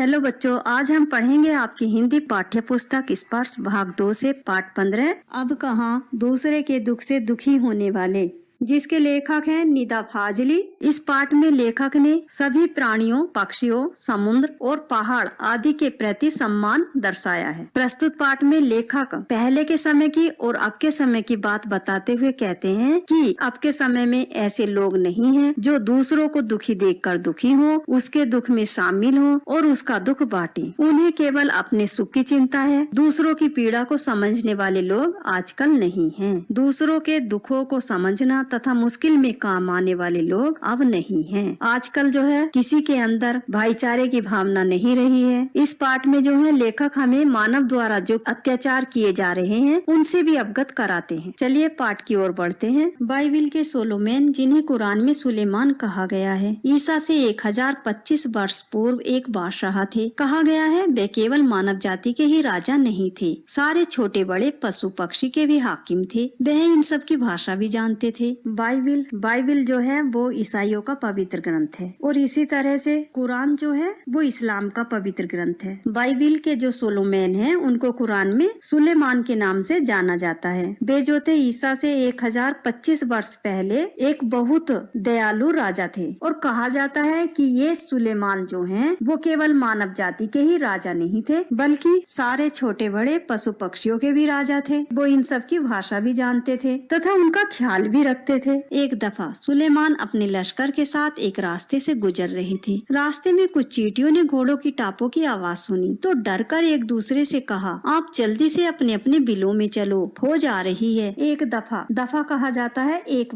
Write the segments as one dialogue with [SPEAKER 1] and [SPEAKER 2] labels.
[SPEAKER 1] Hello बच्चों, आज हम पढ़ेंगे आपकी हिंदी पाठ्य पुस्तक स्पर्श भाग 2 से पाठ 15। अब कहाँ दूसरे के दुख से दुखी होने वाले, जिसके लेखक हैं निदा फाजली। इस पाठ में लेखक ने सभी प्राणियों, पक्षियों, समुद्र और पहाड़ आदि के प्रति सम्मान दर्शाया है। प्रस्तुत पाठ में लेखक पहले के समय की और अब के समय की बात बताते हुए कहते हैं कि अब के समय में ऐसे लोग नहीं हैं जो दूसरों को दुखी देखकर दुखी हो, उसके दुख में शामिल हो और उसका दुख बांटे। उन्हें केवल अपने सुख की चिंता है। दूसरों की पीड़ा को समझने वाले लोग आजकल नहीं हैं। दूसरों के दुखों को समझना तथा मुश्किल में काम आने वाले लोग अब नहीं हैं। आजकल जो है किसी के अंदर भाईचारे की भावना नहीं रही है। इस पाठ में जो है लेखक हमें मानव द्वारा जो अत्याचार किए जा रहे हैं उनसे भी अवगत कराते हैं। चलिए पाठ की ओर बढ़ते हैं। बाइबिल के सोलोमन, जिन्हें कुरान में सुलेमान कहा गया है, ईसा से 1025 वर्ष पूर्व एक बादशाह थे। कहा गया है वे केवल मानव जाति के ही राजा नहीं थे, सारे छोटे बड़े पशु पक्षी के भी हाकिम थे। वह इन सब की भाषा भी जानते थे। बाइबिल जो है वो ईसाइयों का पवित्र ग्रंथ है और इसी तरह से कुरान जो है वो इस्लाम का पवित्र ग्रंथ है। बाइबिल के जो सोलोमन है उनको कुरान में सुलेमान के नाम से जाना जाता है। वे जो थे ईसा से 1025 वर्ष पहले एक बहुत दयालु राजा थे और कहा जाता है कि ये सुलेमान जो हैं वो केवल मानव जाति के ही राजा नहीं थे बल्कि सारे छोटे बड़े पशु पक्षियों के भी राजा थे। वो इन सब की भाषा भी जानते थे तथा उनका ख्याल भी रखते थे। एक दफा सुलेमान अपने लश्कर के साथ एक रास्ते से गुजर रहे थे। रास्ते में कुछ चींटियों ने घोड़ों की टापों की आवाज सुनी तो डरकर एक दूसरे से कहा, आप जल्दी से अपने अपने बिलों में चलो, फौज आ रही है। एक दफा कहा जाता है एक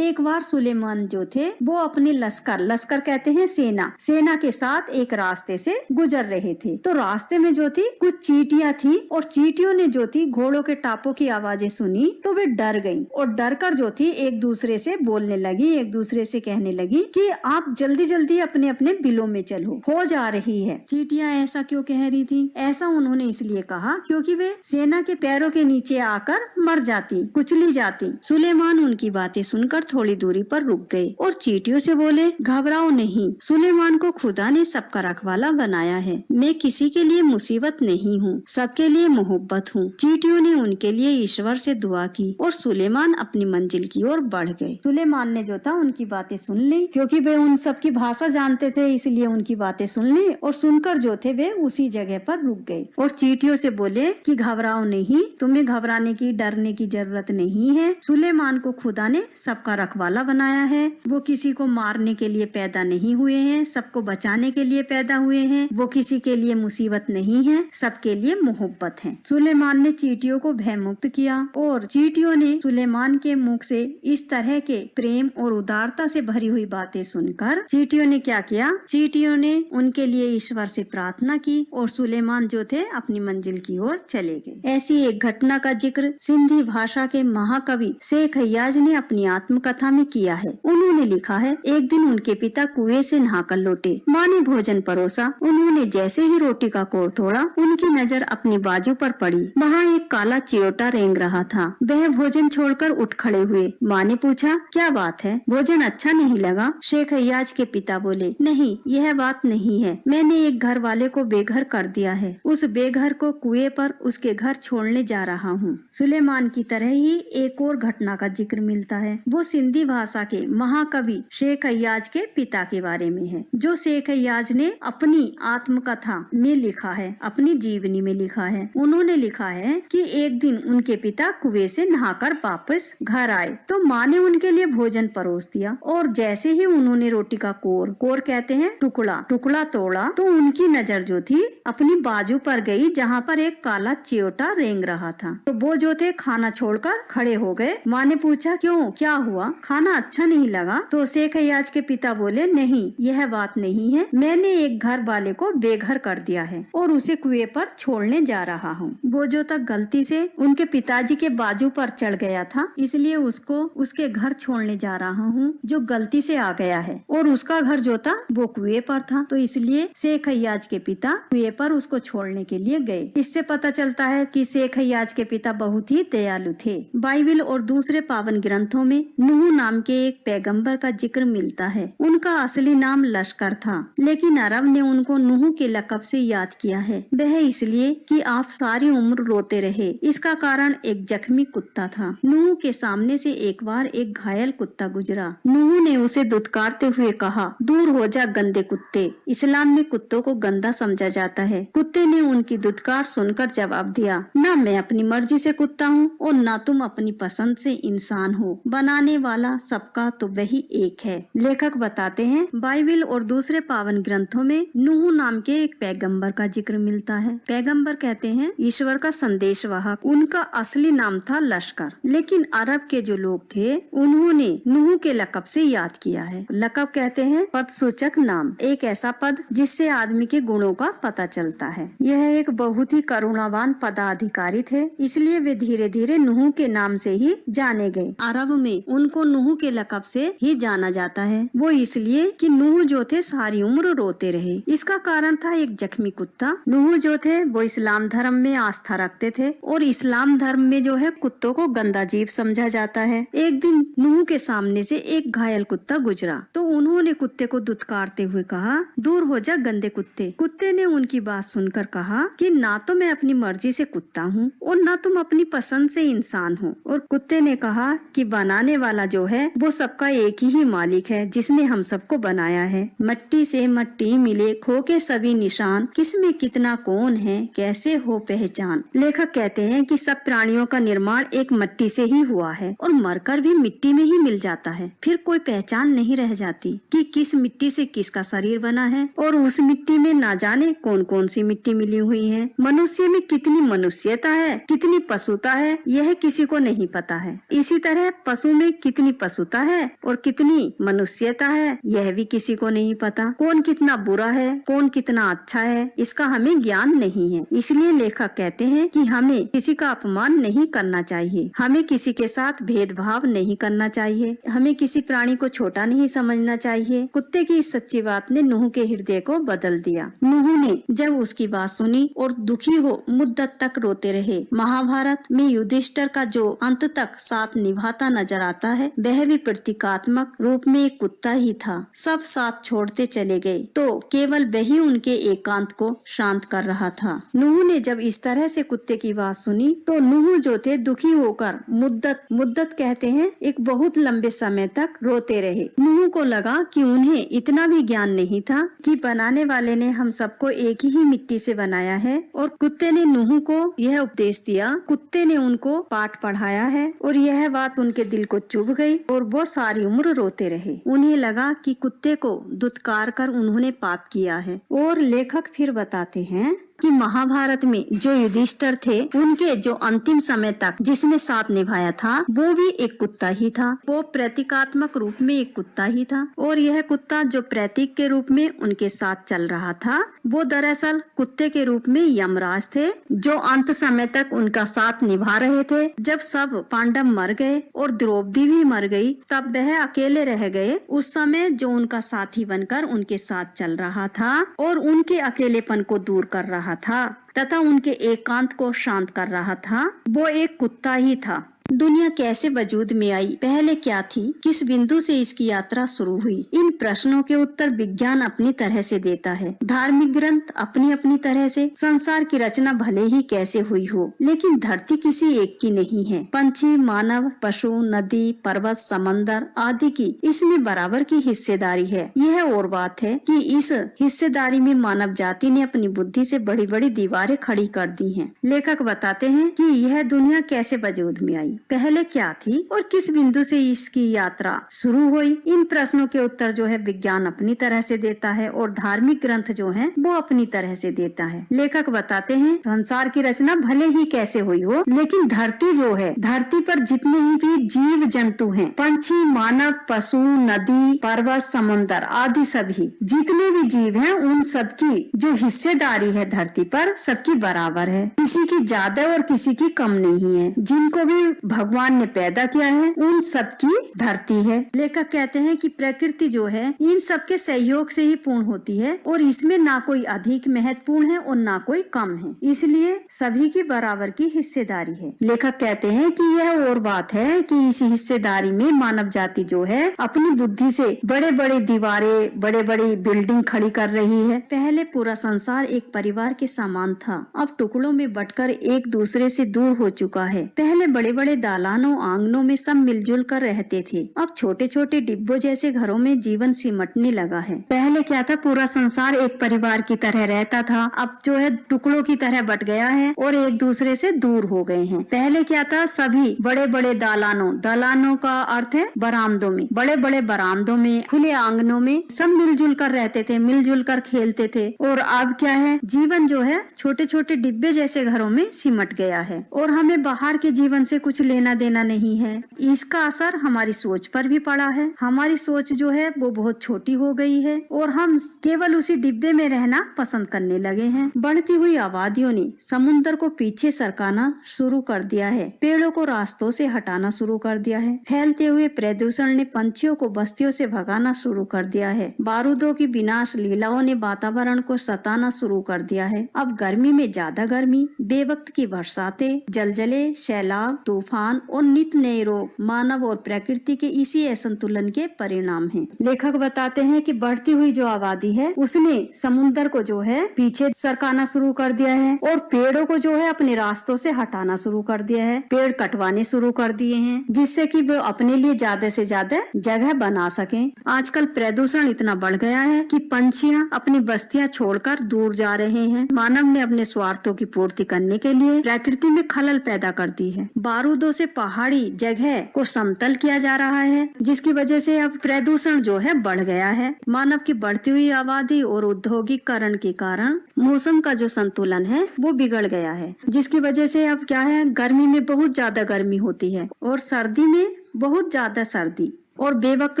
[SPEAKER 1] बार सुलेमान जो थे वो अपने लश्कर कहते हैं सेना के साथ एक रास्ते से गुजर रहे थे। तो रास्ते में जो थी कुछ चींटियां थी और चींटियों ने जो थी घोड़ों के टापों की आवाजें सुनी तो वे डर गईं और डरकर जो थी एक दूसरे से बोलने लगी, एक दूसरे से कहने लगी कि आप जल्दी जल्दी अपने अपने बिलों में चलो, फौज आ रही है। चींटियां ऐसा क्यों कह रही थी? ऐसा उन्होंने इसलिए कहा क्योंकि वे सेना के पैरों के नीचे आकर मर जाती, कुचली जाती। सुलेमान उनकी बातें सुनकर थोड़ी दूरी पर रुक गए और चींटियों से बोले, घबराओ नहीं, सुलेमान को खुदा ने सबका रखवाला बनाया है। मैं किसी के लिए मुसीबत नहीं हूँ, सबके लिए मोहब्बत हूँ। चींटियों ने उनके लिए ईश्वर से दुआ की और सुलेमान अपनी मंजिल की ओर बढ़ गए। सुलेमान ने जो था उनकी बातें सुन ली क्योंकि वे उन सब की भाषा जानते थे, इसलिए उनकी बातें सुन ली और सुनकर जो थे वे उसी जगह पर रुक गए और चींटियों से बोले कि घबराओ नहीं, तुम्हें घबराने की डरने की जरूरत नहीं है। सुलेमान को खुदा ने सबका रखवाला बनाया है। वो किसी को मारने के लिए पैदा नहीं हुए हैं, सबको बचाने के लिए पैदा हुए हैं। वो किसी के लिए मुसीबत नहीं है, सबके लिए मोहब्बत है। सुलेमान ने चींटियों को भयमुक्त किया और चींटियों ने सुलेमान के मुख से इस तरह के प्रेम और उदारता से भरी हुई बातें सुनकर चींटियों ने क्या किया? चींटियों ने उनके लिए ईश्वर से प्रार्थना की और सुलेमान जो थे अपनी मंजिल की ओर चले गए। ऐसी एक घटना का जिक्र सिंधी भाषा के महाकवि शेख हयाज ने अपनी आत्मकथा में किया है। उन्होंने लिखा है, एक दिन उनके पिता कुएं से नहाकर लौटे। माँ ने भोजन परोसा। उन्होंने जैसे ही रोटी का कोर तोड़ा, उनकी नजर अपनी बाजू पर पड़ी। वहाँ एक काला चियोटा रेंग रहा था। वह भोजन छोड़कर उठ खड़े हुए। माँ ने पूछा, क्या बात है, भोजन अच्छा नहीं लगा? शेख हयाज के पिता बोले, नहीं, यह बात नहीं है। मैंने एक घर वाले को बेघर कर दिया है। उस बेघर को कुएं पर उसके घर छोड़ने जा रहा हूँ। सुलेमान की तरह ही एक और घटना का जिक्र मिलता है। वो सिंधी भाषा के महाकवि शेख हयाज के पिता के बारे में है, जो शेख हयाज ने अपनी आत्मकथा में लिखा है, अपनी जीवनी में लिखा है। उन्होंने लिखा है कि एक दिन उनके पिता कुएं से नहाकर वापस घर आए तो माँ ने उनके लिए भोजन परोस दिया और जैसे ही उन्होंने रोटी का कोर कहते हैं टुकड़ा तोड़ा तो उनकी नजर जो थी अपनी बाजू पर गई जहाँ पर एक काला चियोटा रेंग रहा था। तो वो जो थे खाना छोड़कर खड़े हो गए। माँ ने पूछा, क्यों, क्या हुआ, खाना अच्छा नहीं लगा? तो शेख हयाज के पिता बोले, नहीं, यह बात नहीं है। मैंने एक घर वाले को बेघर कर दिया है और उसे कुएं पर छोड़ने जा रहा हूँ। वो जो था गलती से उनके पिताजी के बाजू पर चढ़ गया था, इसलिए उसको उसके घर छोड़ने जा रहा हूँ जो गलती से आ गया है, और उसका घर जो था वो कुएं पर था, तो इसलिए शेख हयाज के पिता कुएं पर उसको छोड़ने के लिए गए। इससे पता चलता है कि शेख हयाज के पिता बहुत ही दयालु थे। बाइबल और दूसरे पावन ग्रंथों में नूह नाम के एक पैगंबर का जिक्र मिलता है। उनका असली नाम लश्कर था, लेकिन अरब ने उनको नूह के लक़ब से याद किया है। वह इसलिए कि आप सारी उम्र रोते रहे। इसका कारण एक जख्मी कुत्ता था। नूह के सामने से एक बार एक घायल कुत्ता गुजरा। नूह ने उसे दुत्कारते हुए कहा, दूर हो जा गंदे कुत्ते। इस्लाम में कुत्तों को गंदा समझा जाता है। कुत्ते ने उनकी दुत्कार सुनकर जवाब दिया, ना मैं अपनी मर्जी से कुत्ता हूँ और ना तुम अपनी पसंद से इंसान हो। बनाने वाला सबका तो वही एक है। लेखक बताते हैं, बाइबल और दूसरे पावन ग्रंथों में नूह नाम के एक पैगंबर का जिक्र मिलता है। पैगंबर कहते हैं ईश्वर का संदेशवाहक। उनका असली नाम था लश्कर, लेकिन अरब के जो लोग थे उन्होंने नूह के लक़ब से याद किया है। लक़ब कहते हैं पद सूचक नाम, एक ऐसा पद जिससे आदमी के गुणों का पता चलता है। यह एक बहुत ही करुणावान पदाधिकारी थे, इसलिए वे धीरे धीरे नूह के नाम से ही जाने गए। अरब में उनको नूह के लक़ब से ही जाना जाता है। वो इसलिए कि नूह जो थे सारी उम्र रोते रहे। इसका कारण था एक जख्मी कुत्ता। नूह जो थे वो इस्लाम धर्म में आस्था रखते थे, और इस्लाम धर्म में जो है कुत्तों को गंदा जीव समझा जाता है। एक दिन नूह के सामने से एक घायल कुत्ता गुजरा, तो उन्होंने कुत्ते को दुत्कारते हुए कहा, दूर हो जा गंदे कुत्ते। कुत्ते ने उनकी बात सुनकर कहा कि ना तो मैं अपनी मर्जी से कुत्ता हूँ और ना तुम अपनी पसंद से इंसान हो। और कुत्ते ने कहा कि बनाने वाला जो है वो सबका एक ही मालिक है, जिसने हम सबको बनाया है। मट्टी से मट्टी मिले खो के सभी निशान, किसमें कितना कौन है कैसे हो पहचान। लेखक कहते हैं कि सब प्राणियों का निर्माण एक मट्टी से ही हुआ है और मरकर भी मिट्टी में ही मिल जाता है। फिर कोई पहचान नहीं रह जाती कि किस मिट्टी से किसका शरीर बना है, और उस मिट्टी में ना जाने कौन कौन सी मिट्टी मिली हुई है। मनुष्य में कितनी मनुष्यता है, कितनी पशुता है, यह किसी को नहीं पता है। इसी तरह पशु में कितनी पशुता है और कितनी मनुष्यता है, यह भी किसी को नहीं पता। कौन कितना बुरा है, कौन कितना अच्छा है, इसका हमें ज्ञान नहीं है। इसलिए लेखक कहते हैं कि हमें किसी का अपमान नहीं करना चाहिए, हमें किसी के साथ भेदभाव नहीं करना चाहिए, हमें किसी प्राणी को छोटा नहीं समझना चाहिए। कुत्ते की इस सच्ची बात ने नूह के हृदय को बदल दिया। नूह ने जब उसकी बात सुनी और दुखी हो मुद्दत तक रोते रहे। महाभारत में युधिष्ठिर का जो अंत तक साथ निभाता नजर आता है, वह भी प्रतीकात्मक रूप में एक कुत्ता ही था। सब साथ छोड़ते चले गए तो केवल वही उनके एकांत को शांत कर रहा था। नूह ने जब इस तरह से कुत्ते की बात सुनी तो नूह जो थे दुखी होकर मुद्दत कहते हैं एक बहुत लंबे समय तक रोते रहे। नूह को लगा कि उन्हें इतना भी ज्ञान नहीं था कि बनाने वाले ने हम सबको एक ही मिट्टी से बनाया है, और कुत्ते ने नूह को यह उपदेश दिया। कुत्ते ने उनको पाठ पढ़ाया है और यह बात उनके दिल को चुभ गई और वो सारी उम्र रोते रहे। उन्हें लगा कि कुत्ते को दुत्कार कर उन्होंने पाप किया है। और लेखक फिर बताते हैं कि महाभारत में जो युधिष्ठिर थे उनके जो अंतिम समय तक जिसने साथ निभाया था वो भी एक कुत्ता ही था। वो प्रतीकात्मक रूप में एक कुत्ता ही था, और यह कुत्ता जो प्रतीक के रूप में उनके साथ चल रहा था वो दरअसल कुत्ते के रूप में यमराज थे, जो अंत समय तक उनका साथ निभा रहे थे। जब सब पांडव मर गए और द्रौपदी भी मर गई, तब वह अकेले रह गए। उस समय जो उनका साथी बनकर उनके साथ चल रहा था और उनके अकेलेपन को दूर कर रहा था तथा उनके एकांत को शांत कर रहा था, वो एक कुत्ता ही था। दुनिया कैसे वजूद में आई, पहले क्या थी, किस बिंदु से इसकी यात्रा शुरू हुई, इन प्रश्नों के उत्तर विज्ञान अपनी तरह से देता है। धार्मिक ग्रंथ अपनी अपनी तरह से। संसार की रचना भले ही कैसे हुई हो, लेकिन धरती किसी एक की नहीं है। पंछी, मानव, पशु, नदी, पर्वत, समंदर आदि की इसमें बराबर की हिस्सेदारी है। यह और बात है कि इस हिस्सेदारी में मानव जाति ने अपनी बुद्धि से बड़ी बड़ी दीवारें खड़ी कर दी हैं। लेखक बताते हैं कि यह दुनिया कैसे वजूद में आई, पहले क्या थी और किस बिंदु से इसकी यात्रा शुरू हुई। इन प्रश्नों के उत्तर जो है विज्ञान अपनी तरह से देता है और धार्मिक ग्रंथ जो है वो अपनी तरह से देता है। लेखक बताते हैं संसार की रचना भले ही कैसे हुई हो, लेकिन धरती जो है, धरती पर जितने ही भी जीव जंतु हैं, पंछी, मानव, पशु, नदी, पर्वत, समुद्र आदि सभी जितने भी जीव हैं, उन सबकी जो हिस्सेदारी है धरती पर सबकी बराबर है। किसी की ज्यादा और किसी की कम नहीं है। जिनको भी भगवान ने पैदा किया है उन सब की धरती है। लेखक कहते हैं कि प्रकृति जो है इन सब के सहयोग से ही पूर्ण होती है और इसमें ना कोई अधिक महत्वपूर्ण है और ना कोई कम है, इसलिए सभी की बराबर की हिस्सेदारी है। लेखक कहते हैं कि यह और बात है कि इसी हिस्सेदारी में मानव जाति जो है अपनी बुद्धि से बड़े बड़े दीवारें, बड़े बड़ी बिल्डिंग खड़ी कर रही है। पहले पूरा संसार एक परिवार के समान था, अब टुकड़ों में बंटकर एक दूसरे से दूर हो चुका है। पहले बड़े बड़े दालानों आंगनों में सब मिलजुल कर रहते थे, अब छोटे छोटे डिब्बों जैसे घरों में जीवन सिमटने लगा है। पहले क्या था, पूरा संसार एक परिवार की तरह रहता था, अब जो है टुकड़ों की तरह बट गया है और एक दूसरे से दूर हो गए हैं। पहले क्या था, सभी बड़े बड़े दालानों का अर्थ है बरामदों में, बड़े बड़े बरामदों में, खुले आंगनों में सब मिलजुल कर रहते थे, मिलजुल कर खेलते थे। और अब क्या है, जीवन जो है छोटे छोटे डिब्बे जैसे घरों में सिमट गया है और हमें बाहर के जीवन से कुछ लेना देना नहीं है। इसका असर हमारी सोच पर भी पड़ा है। हमारी सोच जो है वो बहुत छोटी हो गई है और हम केवल उसी डिब्बे में रहना पसंद करने लगे हैं। बढ़ती हुई आबादियों ने समुद्र को पीछे सरकाना शुरू कर दिया है, पेड़ों को रास्तों से हटाना शुरू कर दिया है, फैलते हुए प्रदूषण ने पंछियों को बस्तियों से भगाना शुरू कर दिया है, बारूदों की विनाश लीलाओं ने वातावरण को सताना शुरू कर दिया है। अब गर्मी में ज्यादा गर्मी, बेवक्त की बरसातें, जलजले, सैलाब, तूफान और नित नए रोग मानव और प्रकृति के इसी असंतुलन के परिणाम हैं। लेखक बताते हैं कि बढ़ती हुई जो आबादी है उसने समुद्र को जो है पीछे सरकाना शुरू कर दिया है और पेड़ों को जो है अपने रास्तों से हटाना शुरू कर दिया है, पेड़ कटवाने शुरू कर दिए हैं जिससे कि वो अपने लिए ज्यादा से ज्यादा जगह बना सकें। आजकल प्रदूषण इतना बढ़ गया है कि पंछियां अपनी बस्तियां छोड़कर दूर जा रहे हैं। मानव ने अपने स्वार्थों की पूर्ति करने के लिए प्रकृति में खलल पैदा कर दी है। बारूदों से पहाड़ी जगह को समतल किया जा रहा है जिसकी वजह से अब प्रदूषण जो है बढ़ गया है। मानव की बढ़ती हुई आबादी और औद्योगिकरण के कारण मौसम का जो संतुलन है वो बिगड़ गया है जिसकी वजह से अब क्या है, गर्मी में बहुत ज्यादा गर्मी होती है और सर्दी में बहुत ज्यादा सर्दी और बेवक्त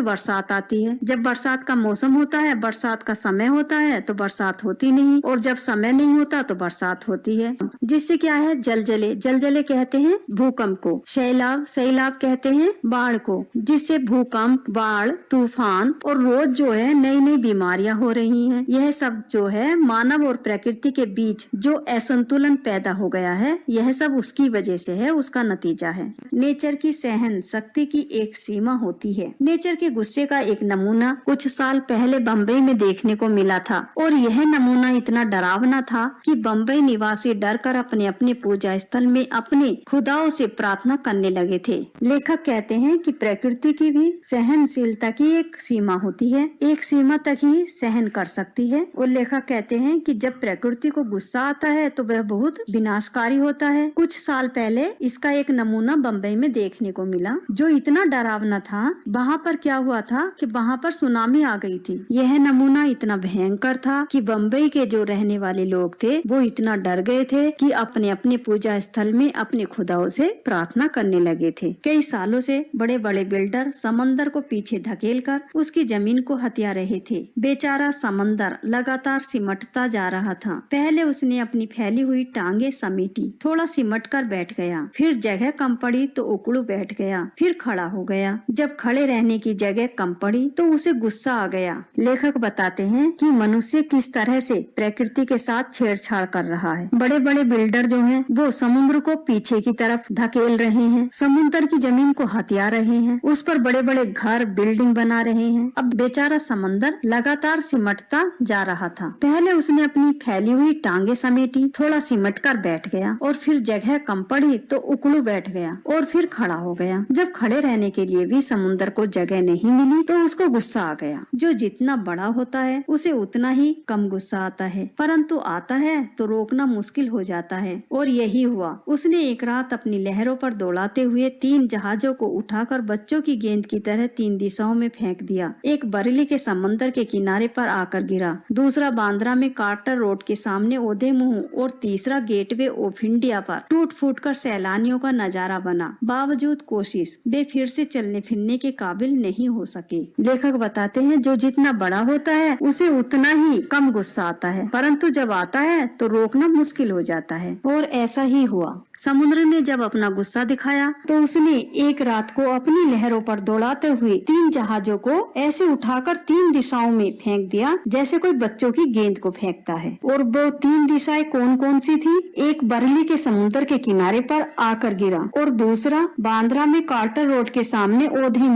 [SPEAKER 1] बरसात आती है। जब बरसात का मौसम होता है, बरसात का समय होता है तो बरसात होती नहीं और जब समय नहीं होता तो बरसात होती है, जिससे क्या है, जलजले कहते हैं भूकंप को, सैलाब कहते हैं बाढ़ को, जिससे भूकंप, बाढ़, तूफान और रोज जो है नई नई बीमारियां हो रही हैं। यह सब जो है मानव और प्रकृति के बीच जो असंतुलन पैदा हो गया है, यह सब उसकी वजह से है, उसका नतीजा है। नेचर की सहन शक्ति की एक सीमा होती है। नेचर के गुस्से का एक नमूना कुछ साल पहले बम्बई में देखने को मिला था और यह नमूना इतना डरावना था कि बम्बई निवासी डरकर अपने अपने पूजा स्थल में अपने खुदाओं से प्रार्थना करने लगे थे। लेखक कहते हैं कि प्रकृति की भी सहनशीलता की एक सीमा होती है, एक सीमा तक ही सहन कर सकती है। और लेखक कहते हैं कि जब प्रकृति को गुस्सा आता है तो वह बहुत विनाशकारी होता है। कुछ साल पहले इसका एक नमूना बम्बई में देखने को मिला जो इतना डरावना था। वहाँ पर क्या हुआ था कि वहाँ पर सुनामी आ गई थी। यह नमूना इतना भयंकर था कि बम्बई के जो रहने वाले लोग थे वो इतना डर गए थे कि अपने अपने पूजा स्थल में अपने खुदाओं से प्रार्थना करने लगे थे। कई सालों से बड़े बड़े बिल्डर समंदर को पीछे धकेलकर उसकी जमीन को हथिया रहे थे। बेचारा समंदर लगातार सिमटता जा रहा था। पहले उसने अपनी फैली हुई टांगे समेटी, थोड़ा सिमट कर बैठ गया, फिर जगह कम पड़ी तो उकड़ू बैठ गया, फिर खड़ा हो गया। जब खड़े रहने की जगह कम पड़ी तो उसे गुस्सा आ गया। लेखक बताते हैं कि मनुष्य किस तरह से प्रकृति के साथ छेड़छाड़ कर रहा है। बड़े बड़े बिल्डर जो हैं वो समुद्र को पीछे की तरफ धकेल रहे हैं, समुद्र की जमीन को हथिया रहे हैं, उस पर बड़े बड़े घर बिल्डिंग बना रहे हैं। अब बेचारा समंदर लगातार सिमटता जा रहा था। पहले उसने अपनी फैली हुई टांगे समेटी, थोड़ा सिमट कर बैठ गया और फिर जगह कम पड़ी तो उकड़ू बैठ गया और फिर खड़ा हो गया। जब खड़े रहने के लिए भी समुद्र को जगह नहीं मिली तो उसको गुस्सा आ गया। जो जितना बड़ा होता है उसे उतना ही कम गुस्सा आता है, परंतु आता है तो रोकना मुश्किल हो जाता है। और यही हुआ। उसने एक रात अपनी लहरों पर दौड़ाते हुए 3 जहाजों को उठाकर बच्चों की गेंद की तरह 3 दिशाओं में फेंक दिया। एक बरेली के समंदर के किनारे पर आकर गिरा, दूसरा बांद्रा में कार्टर रोड के सामने ओधे मुंह और तीसरा गेटवे ऑफ इंडिया पर टूट फूट कर सैलानियों का नजारा बना। बावजूद कोशिश वे फिर से चलने फिरने के काबिल नहीं हो सके। लेखक बताते हैं जो जितना बड़ा होता है उसे उतना ही कम गुस्सा आता है, परंतु जब आता है तो रोकना मुश्किल हो जाता है। और ऐसा ही हुआ। समुद्र ने जब अपना गुस्सा दिखाया तो उसने एक रात को अपनी लहरों पर दौड़ाते हुए 3 जहाजों को ऐसे उठाकर 3 दिशाओं में फेंक दिया जैसे कोई बच्चों की गेंद को फेंकता है। और वो 3 दिशाएं कौन कौन सी थी? एक बरली के समुद्र के किनारे पर आकर गिरा, और दूसरा बांद्रा में कार्टर रोड के सामने ओधी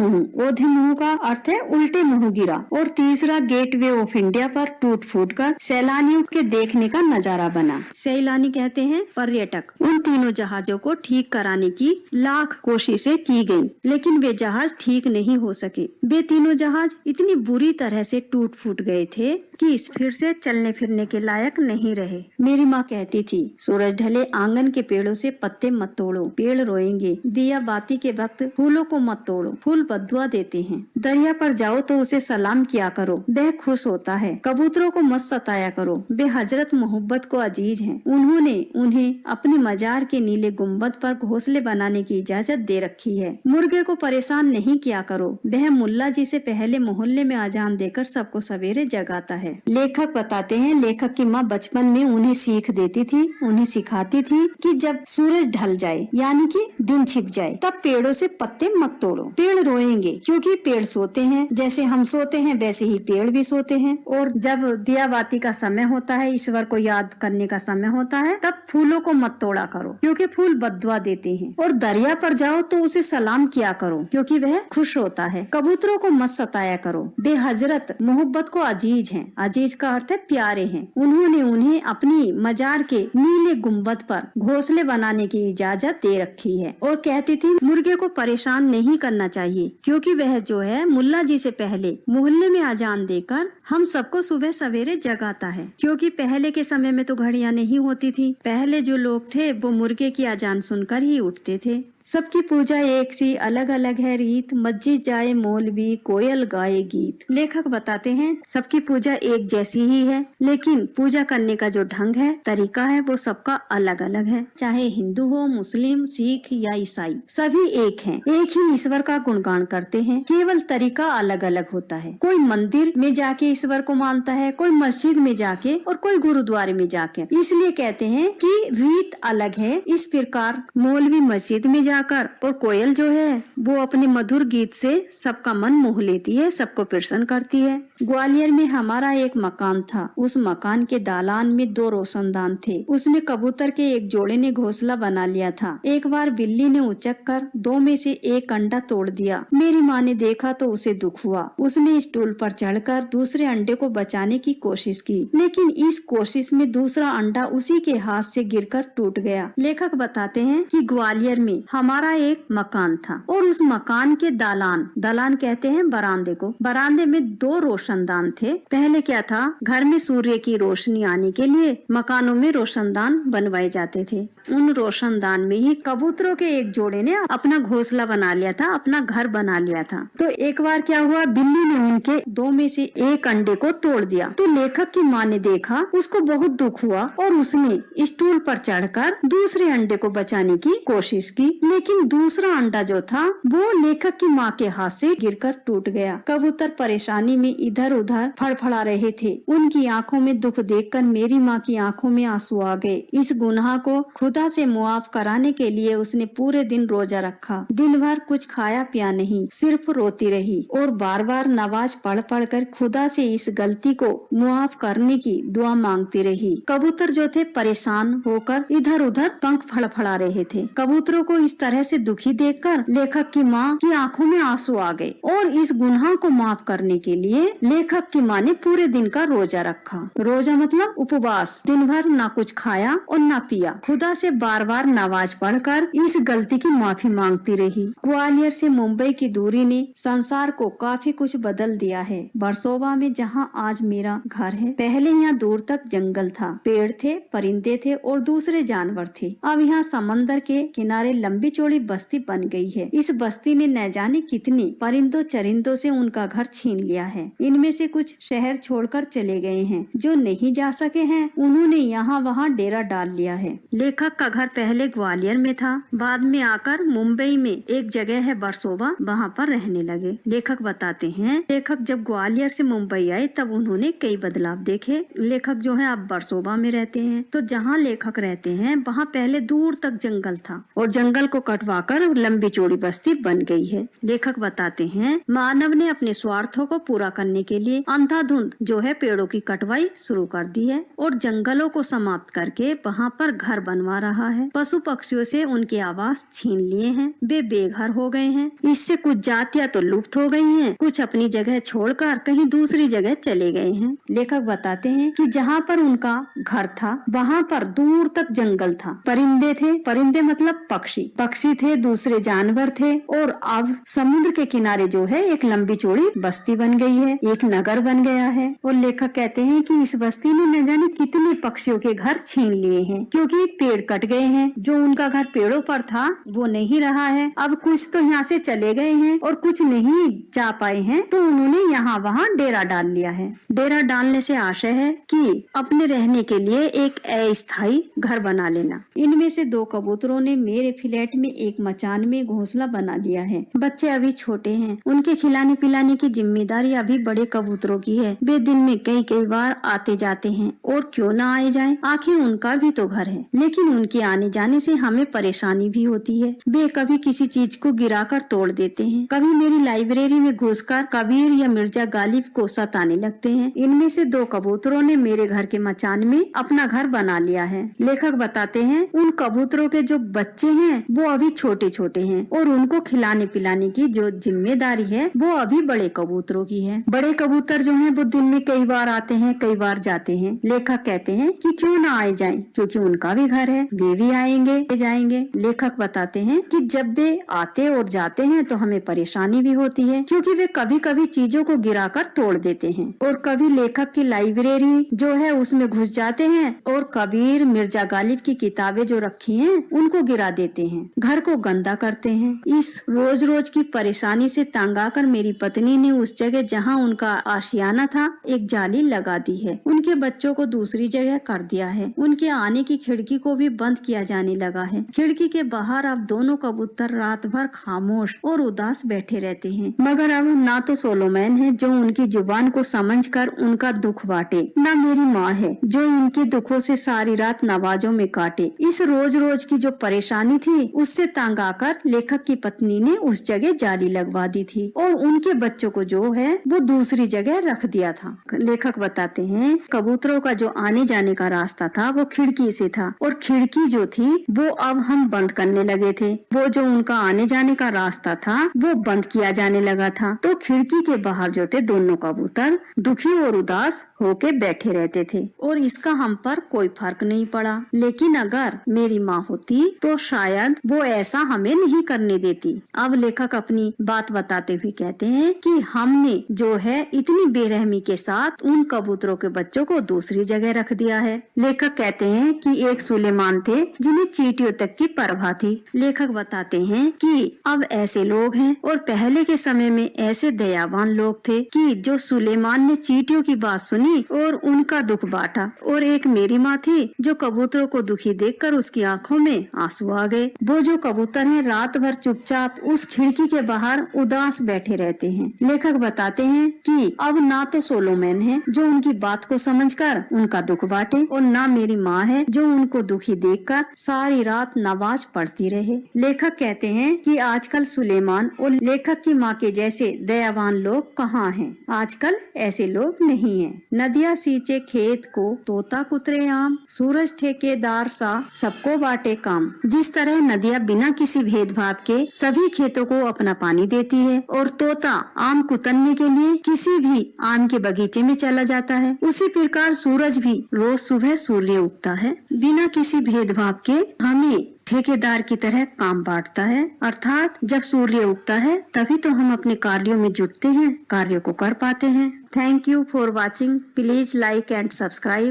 [SPEAKER 1] मुंह का अर्थ है उल्टे मुंह गिरा, और तीसरा गेटवे ऑफ इंडिया पर टूट फूट कर सैलानियों के देखने का नजारा बना। सैलानी कहते हैं पर्यटक। उन तीनों जहाजों को ठीक कराने की लाख कोशिशें की गयी, लेकिन वे जहाज ठीक नहीं हो सके। वे तीनों जहाज इतनी बुरी तरह से टूट फूट गए थे कि फिर से चलने फिरने के लायक नहीं रहे। मेरी माँ कहती थी, सूरज ढले आंगन के पेड़ों से पत्ते मत तोड़ो, पेड़ रोएंगे। दिया बाती के वक्त फूलों को मत तोड़ो, फूल बदुआ देते हैं। दरिया पर जाओ तो उसे सलाम किया करो, वह खुश होता है। कबूतरों को मत सताया करो, वे हजरत मोहब्बत को अजीज हैं। उन्होंने उन्हें अपनी मजार के नीले गुम्बद पर घोंसले बनाने की इजाजत दे रखी है। मुर्गे को परेशान नहीं किया करो, वह मुल्ला जी से पहले मोहल्ले में अजान देकर सबको सवेरे जगाता है। लेखक बताते हैं लेखक की माँ बचपन में उन्हें सीख देती थी, उन्हें सिखाती थी कि जब सूरज ढल जाए यानी कि दिन छिप जाए तब पेड़ों से पत्ते मत तोड़ो, पेड़ रोएंगे क्योंकि पेड़ सोते हैं। जैसे हम सोते हैं वैसे ही पेड़ भी सोते हैं। और जब दिया बाती का समय होता है, ईश्वर को याद करने का समय होता है, तब फूलों को मत तोड़ा करो क्योंकि फूल बदुआ देते हैं। और दरिया पर जाओ तो उसे सलाम किया करो क्योंकि वह खुश होता है। कबूतरों को मत सताया करो, वे हजरत मोहब्बत को अजीज हैं। अजीज का अर्थ है प्यारे हैं। उन्होंने उन्हें अपनी मजार के नीले गुम्बद पर घोंसले बनाने की इजाजत दे रखी है। और कहती थी मुर्गे को परेशान नहीं करना चाहिए क्योंकि वह जो है मुल्ला जी से पहले मोहल्ले में अजान देकर हम सबको सुबह सवेरे जगाता है। क्योंकि पहले के समय में तो घड़ियां नहीं होती थी, पहले जो लोग थे वो मुर्गे की अजान सुनकर ही उठते थे। सबकी पूजा एक सी, अलग अलग है रीत, मस्जिद जाए मौलवी, कोयल गाए गीत। लेखक बताते हैं सबकी पूजा एक जैसी ही है, लेकिन पूजा करने का जो ढंग है, तरीका है, वो सबका अलग अलग है। चाहे हिंदू हो, मुस्लिम, सिख या ईसाई, सभी एक हैं, एक ही ईश्वर का गुणगान करते हैं, केवल तरीका अलग अलग होता है। कोई मंदिर में जाके ईश्वर को मानता है, कोई मस्जिद में जाके, और कोई गुरुद्वारे में जाके। इसलिए कहते हैं कि रीत अलग है। इस प्रकार मौलवी मस्जिद में जाकर और कोयल जो है वो अपने मधुर गीत से सबका मन मोह लेती है, सबको प्रसन्न करती है। ग्वालियर में हमारा एक मकान था, उस मकान के दालान में 2 रोशनदान थे। उसमें कबूतर के एक जोड़े ने घोंसला बना लिया था। एक बार बिल्ली ने उचक कर 2 में से एक अंडा तोड़ दिया। मेरी माँ ने देखा तो उसे दुख हुआ। उसने स्टूल पर चढ़कर दूसरे अंडे को बचाने की कोशिश की, लेकिन इस कोशिश में दूसरा अंडा उसी के हाथ से गिरकर टूट गया। लेखक बताते हैं कि ग्वालियर में हमारा एक मकान था और उस मकान के दालान कहते हैं बरामदे को, बरामदे में 2 रोशनदान थे। पहले क्या था, घर में सूर्य की रोशनी आने के लिए मकानों में रोशनदान बनवाए जाते थे। उन रोशनदान में ही कबूतरों के एक जोड़े ने अपना घोंसला बना लिया था, अपना घर बना लिया था। तो एक बार क्या हुआ, बिल्ली ने उनके 2 में से एक अंडे को तोड़ दिया। तो लेखक की माँ ने देखा, उसको बहुत दुख हुआ और उसने स्टूल पर चढ़कर दूसरे अंडे को बचाने की कोशिश की, लेकिन दूसरा अंडा जो था वो लेखक की माँ के हाथ से गिरकर टूट गया। कबूतर परेशानी में इधर उधर फड़फड़ा रहे थे। उनकी आंखों में दुख देखकर मेरी माँ की आंखों में आंसू आ गए। इस गुनाह को खुदा से मुआफ कराने के लिए उसने पूरे दिन रोजा रखा। दिन भर कुछ खाया पिया नहीं, सिर्फ रोती रही और बार बार नमाज पढ़ पढ़ कर खुदा से इस गलती को मुआफ करने की दुआ मांगती रही। कबूतर जो थे परेशान होकर इधर उधर पंख फड़फड़ा रहे थे। कबूतरों को इस तरह से दुखी देखकर लेखक की माँ की आंखों में आंसू आ गए और इस गुनाह को माफ करने के लिए लेखक की माँ ने पूरे दिन का रोजा रखा। रोजा मतलब उपवास, दिन भर ना कुछ खाया और ना पिया। खुदा से बार बार नमाज पढ़कर इस गलती की माफी मांगती रही। ग्वालियर से मुंबई की दूरी ने संसार को काफी कुछ बदल दिया है। वर्सोवा में जहाँ आज मेरा घर है, पहले यहाँ दूर तक जंगल था, पेड़ थे, परिंदे थे और दूसरे जानवर थे। अब यहाँ समंदर के किनारे लंबी चौड़ी बस्ती बन गई है। इस बस्ती ने न जाने कितनी परिंदों चरिंदों से उनका घर छीन लिया है। इनमें से कुछ शहर छोड़कर चले गए हैं, जो नहीं जा सके हैं उन्होंने यहाँ वहाँ डेरा डाल लिया है। लेखक का घर पहले ग्वालियर में था, बाद में आकर मुंबई में एक जगह है बरसोबा, वहाँ पर रहने लगे। लेखक बताते हैं, लेखक जब ग्वालियर से मुंबई आए तब उन्होंने कई बदलाव देखे। लेखक जो है अब बरसोबा में रहते हैं। तो जहाँ लेखक रहते हैं वहाँ पहले दूर तक जंगल था और जंगल को कटवाकर लंबी चौड़ी बस्ती बन गई है। लेखक बताते हैं, मानव ने अपने स्वार्थों को पूरा करने के लिए अंधाधुंध जो है पेड़ों की कटवाई शुरू कर दी है और जंगलों को समाप्त करके वहाँ पर घर बनवा रहा है। पशु पक्षियों से उनके आवास छीन लिए हैं, वे बेघर हो गए हैं। इससे कुछ जातियां तो लुप्त हो गई हैं, कुछ अपनी जगह छोड़कर कहीं दूसरी जगह चले गए हैं। लेखक बताते हैं कि जहाँ पर उनका घर था वहाँ पर दूर तक जंगल था, परिंदे थे, परिंदे मतलब पक्षी, पक्षी थे, दूसरे जानवर थे और अब समुद्र के किनारे जो है एक लंबी चौड़ी बस्ती बन गई है, एक नगर बन गया है। और लेखक कहते हैं कि इस बस्ती ने न जाने कितने पक्षियों के घर छीन लिए हैं, क्योंकि पेड़ कट गए हैं। जो उनका घर पेड़ों पर था वो नहीं रहा है। अब कुछ तो यहाँ से चले गए हैं और कुछ नहीं जा पाए हैं, तो उन्होंने यहाँ वहाँ डेरा डाल लिया है। डेरा डालने से आशय है कि अपने रहने के लिए एक अस्थायी घर बना लेना। इनमें से 2 कबूतरों ने मेरे फ्लैट में एक मचान में घोंसला बना लिया है। बच्चे अभी छोटे हैं, उनके खिलाने पिलाने की जिम्मेदारी अभी बड़े कबूतरों की है। वे दिन में कई बार आते जाते हैं और क्यों ना आए जाएं, आखिर उनका भी तो घर है। लेकिन उनके आने जाने से हमें परेशानी भी होती है। वे कभी किसी चीज को गिराकर तोड़ देते हैं, कभी मेरी लाइब्रेरी में घुसकर कबीर या मिर्जा गालिब को सताने लगते हैं। इनमें से 2 कबूतरों ने मेरे घर के मचान में अपना घर बना लिया है। लेखक बताते हैं, उन कबूतरों के जो बच्चे हैं वो अभी छोटे छोटे हैं और उनको खिलाने पिलाने की जो जिम्मेदारी है वो अभी बड़े कबूतरों की है। बड़े कबूतर जो हैं वो दिन में कई बार आते हैं, कई बार जाते हैं। लेखक कहते हैं कि क्यों ना आए जाएं, क्योंकि उनका भी घर है, वे भी आएंगे जाएंगे। लेखक बताते हैं कि जब वे आते और जाते हैं तो हमें परेशानी भी होती है, क्योंकि वे कभी कभी चीजों को गिराकर तोड़ देते हैं और कभी लेखक की लाइब्रेरी जो है उसमें घुस जाते हैं और कबीर मिर्जा गालिब की किताबें जो रखी हैं उनको गिरा देते हैं, घर को गंदा करते हैं। इस रोज रोज की परेशानी से तंग आकर मेरी पत्नी ने उस जगह जहाँ उनका आशियाना था एक जाली लगा दी है। उनके बच्चों को दूसरी जगह कर दिया है। उनके आने की खिड़की को भी बंद किया जाने लगा है। खिड़की के बाहर अब दोनों कबूतर रात भर खामोश और उदास बैठे रहते हैं। मगर अब ना तो सोलोमैन है जो उनकी जुबान को समझकर उनका दुख बांटे, न मेरी माँ है जो उनके दुखों से सारी रात नवाजों में काटे। इस रोज रोज की जो परेशानी थी उससे तंग आकर लेखक की पत्नी ने उस जगह जाली लगवा दी थी और उनके बच्चों को जो है वो दूसरी जगह रख दिया था। लेखक बताते हैं, कबूतरों का जो आने जाने का रास्ता था वो खिड़की से था और खिड़की जो थी वो अब हम बंद करने लगे थे। वो जो उनका आने जाने का रास्ता था वो बंद किया जाने लगा था। तो खिड़की के बाहर जो थे दोनों कबूतर दुखी और उदास होके बैठे रहते थे और इसका हम पर कोई फर्क नहीं पड़ा। लेकिन अगर मेरी माँ होती तो शायद वो ऐसा हमें नहीं करने देती। अब लेखक अपनी बात बताते हुए कहते हैं कि हमने जो है इतनी बेरहमी के साथ उन कबूतरों के बच्चों को दूसरी जगह रख दिया है। लेखक कहते हैं कि एक सुलेमान थे जिन्हें चींटियों तक की परवाह थी। लेखक बताते हैं कि अब ऐसे लोग हैं और पहले के समय में ऐसे दयावान लोग थे कि जो सुलेमान ने चींटियों की बात सुनी और उनका दुख बांटा। और एक मेरी माँ थी जो कबूतरों को दुखी देखकर उसकी आंखों में आंसू आ गए। वो जो कबूतर हैं रात भर चुपचाप उस खिड़की के बाहर उदास बैठे रहते हैं। लेखक बताते हैं कि अब ना तो सोलोमैन है जो उनकी बात को समझकर उनका दुख बांटे और ना मेरी माँ है जो उनको दुखी देखकर सारी रात नमाज पढ़ती रहे। लेखक कहते हैं कि आजकल सुलेमान और लेखक की माँ के जैसे दयावान लोग कहाँ हैं। आजकल ऐसे लोग नहीं हैं। नदियाँ सींचे खेत को, तोता कुतरे आम, सूरज ठेकेदार सा सबको बांटे काम। जिस तरह नदियाँ बिना किसी भेदभाव के सभी खेतों को अपना पानी देती है और तोता आम कुतरने के लिए किसी भी आम के बगीचे में चला जाता है, उसी प्रकार सूरज भी रोज सुबह सूर्य उगता है बिना किसी भेदभाव के हमें ठेकेदार की तरह काम बांटता है। अर्थात जब सूर्य उगता है तभी तो हम अपने कार्यों में जुटते हैं, कार्यों को कर पाते हैं। Thank you for watching. Please like and subscribe.